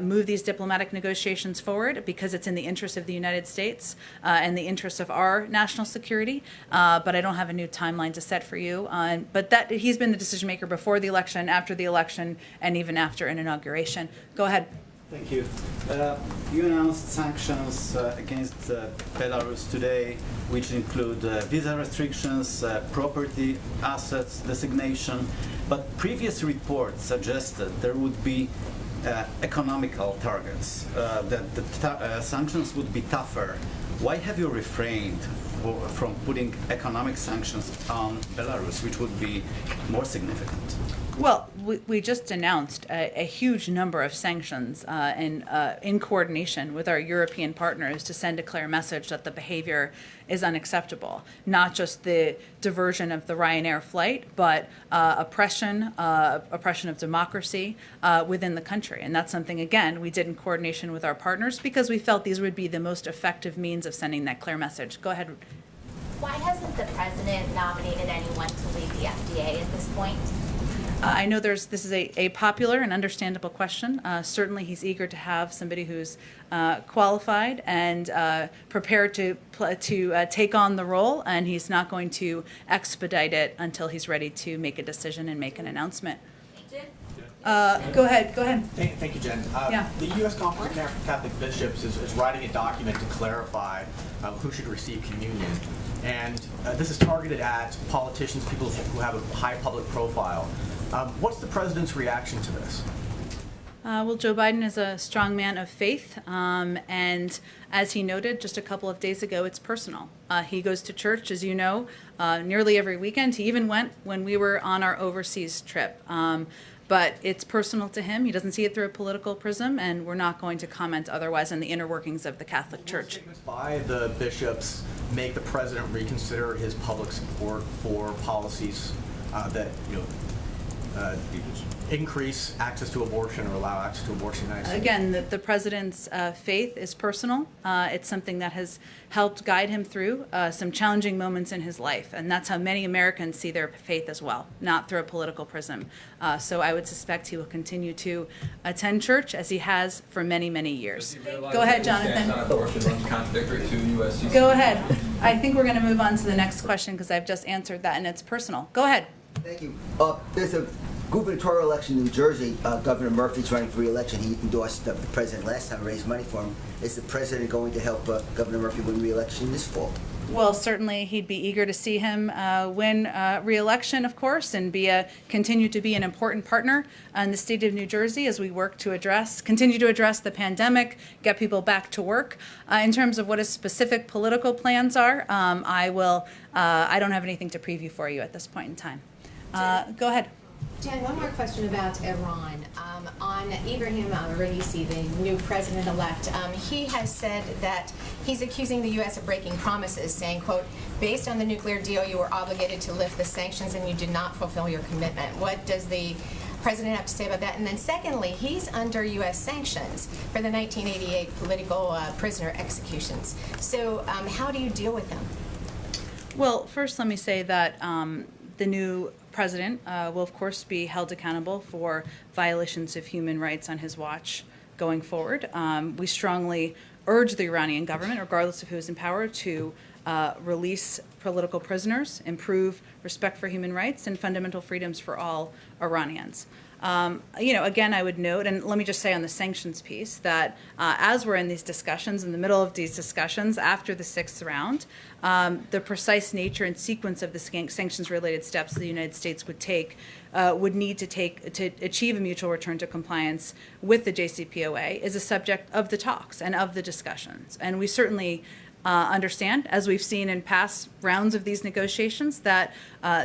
move these diplomatic negotiations forward because it's in the interest of the United States and the interest of our national security. But I don't have a new timeline to set for you. But that he's been the decision maker before the election, after the election, and even after an inauguration. Go ahead. Thank you. You announced sanctions against Belarus today, which include visa restrictions, property, assets designation, but previous reports suggested there would be economical targets, that the sanctions would be tougher. Why have you refrained from putting economic sanctions on Belarus, which would be more significant? Well, we just announced a huge number of sanctions in coordination with our European partners to send a clear message that the behavior is unacceptable. Not just the diversion of the Ryanair flight, but oppression of democracy within the country. And that's something, again, we did in coordination with our partners because we felt these would be the most effective means of sending that clear message. Go ahead. Why hasn't the president nominated anyone to lead the FDA at this point? I know this is a popular and understandable question. Certainly he's eager to have somebody who's qualified and prepared to take on the role, and he's not going to expedite it until he's ready to make a decision and make an announcement. Go ahead. Thank you, Jen. Yeah. The U.S. Conference of Catholic Bishops is writing a document to clarify who should receive communion. And this is targeted at politicians, people who have a high public profile. What's the president's reaction to this? Well, Joe Biden is a strong man of faith, and as he noted just a couple of days ago, it's personal. He goes to church, as you know, nearly every weekend. He even went when we were on our overseas trip. But it's personal to him. He doesn't see it through a political prism, and we're not going to comment otherwise on the inner workings of the Catholic Church. Statements by the bishops make the president reconsider his public support for policies that increase access to abortion or allow access to abortion in the United States? Again, the president's faith is personal. It's something that has helped guide him through some challenging moments in his life, and that's how many Americans see their faith as well, not through a political prism. So I would suspect he will continue to attend church as he has for many, many years. Go ahead, Jonathan. Go ahead. I think we're going to move on to the next question because I've just answered that, and it's personal. Go ahead. Thank you. There's a gubernatorial election in New Jersey. Governor Murphy's running for re-election. He endorsed the president last time, raised money for him. Is the president going to help Governor Murphy win re-election this fall? Well, certainly he'd be eager to see him win re-election, of course, and continue to be an important partner in the state of New Jersey as we work to continue to address the pandemic, get people back to work. In terms of what his specific political plans are, I don't have anything to preview for you at this point in time. Go ahead. Jen, one more question about Iran. On Ibrahim Raisi, the new president-elect, he has said that he's accusing the U.S. of breaking promises, saying, quote, based on the nuclear deal, you were obligated to lift the sanctions and you did not fulfill your commitment. What does the president have to say about that? And then secondly, he's under U.S. sanctions for the 1988 political prisoner executions. So how do you deal with him? Well, first let me say that the new president will, of course, be held accountable for violations of human rights on his watch going forward. We strongly urge the Iranian government, regardless of who is in power, to release political prisoners, improve respect for human rights and fundamental freedoms for all Iranians. Again, I would note, and let me just say on the sanctions piece, that as we're in these discussions, in the middle of these discussions, after the 6th round, the precise nature and sequence of the sanctions-related steps the United States would need to take to achieve a mutual return to compliance with the JCPOA is a subject of the talks and of the discussions. And we certainly understand, as we've seen in past rounds of these negotiations, that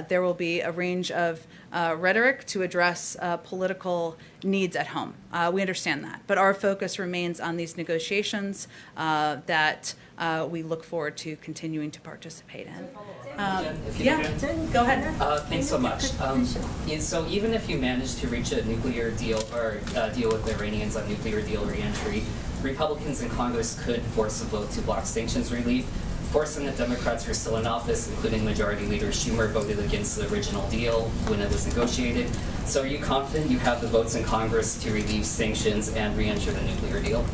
there will be a range of rhetoric to address political needs at home. We understand that. But our focus remains on these negotiations that we look forward to continuing to participate in. Go ahead. Thanks so much. So even if you manage to reach a nuclear deal or deal with the Iranians on nuclear deal reentry, Republicans in Congress could force a vote to block sanctions relief. Four Senate Democrats who are still in office, including Majority Leader Schumer, voted against the original deal when it was negotiated. So are you confident you have the votes in Congress to relieve sanctions and re-enter the nuclear deal?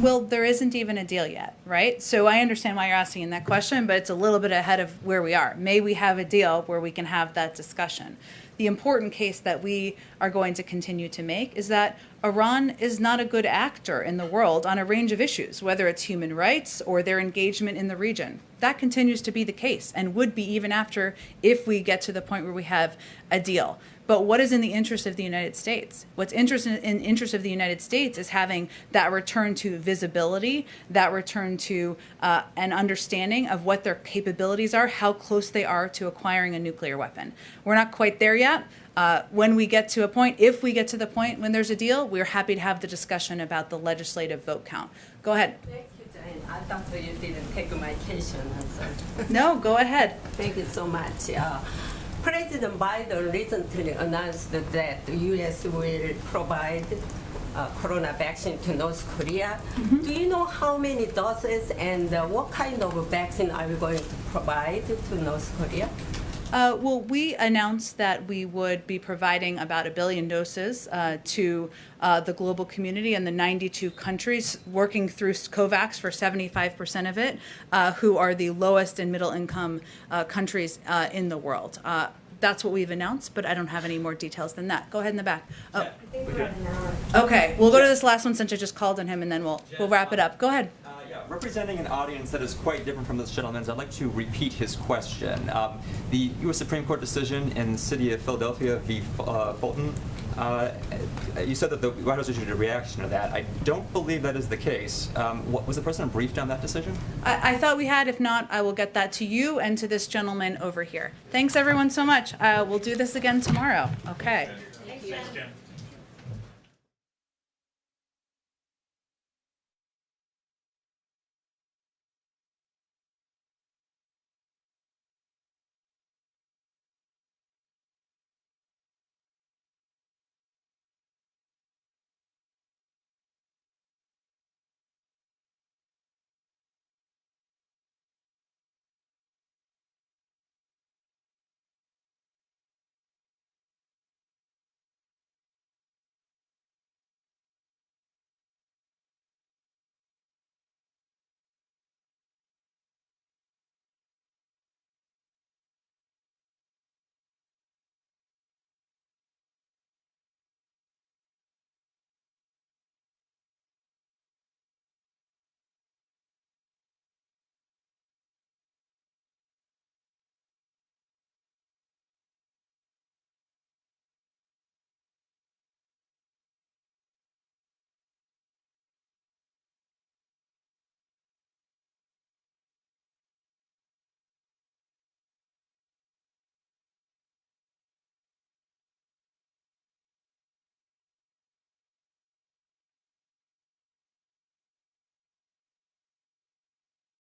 Well, there isn't even a deal yet, right? So I understand why you're asking that question, but it's a little bit ahead of where we are. May we have a deal where we can have that discussion? The important case that we are going to continue to make is that Iran is not a good actor in the world on a range of issues, whether it's human rights or their engagement in the region. That continues to be the case and would be even after if we get to the point where we have a deal. But what is in the interest of the United States? What's in interest of the United States is having that return to visibility, that return to an understanding of what their capabilities are, how close they are to acquiring a nuclear weapon. We're not quite there yet. When we get to a point, if we get to the point when there's a deal, we're happy to have the discussion about the legislative vote count. Go ahead. Thank you, Jane. I thought you didn't take my question. No, go ahead. Thank you so much. President Biden recently announced that the U.S. will provide corona vaccine to North Korea. Do you know how many doses and what kind of vaccine are we going to provide to North Korea? Well, we announced that we would be providing about 1 billion doses to the global community and the 92 countries working through COVAX for 75% of it, who are the lowest and middle income countries in the world. That's what we've announced, but I don't have any more details than that. Go ahead in the back. Oh. I think we're at an hour. Okay, we'll go to this last one since I just called on him, and then we'll wrap it up. Go ahead. Representing an audience that is quite different from this gentleman's, I'd like to repeat his question. The U.S. Supreme Court decision in the city of Philadelphia v. Fulton, you said that the White House issued a reaction to that. I don't believe that is the case. Was the president briefed on that decision? I thought we had. If not, I will get that to you and to this gentleman over here. Thanks, everyone, so much. We'll do this again tomorrow. Okay. Thank you.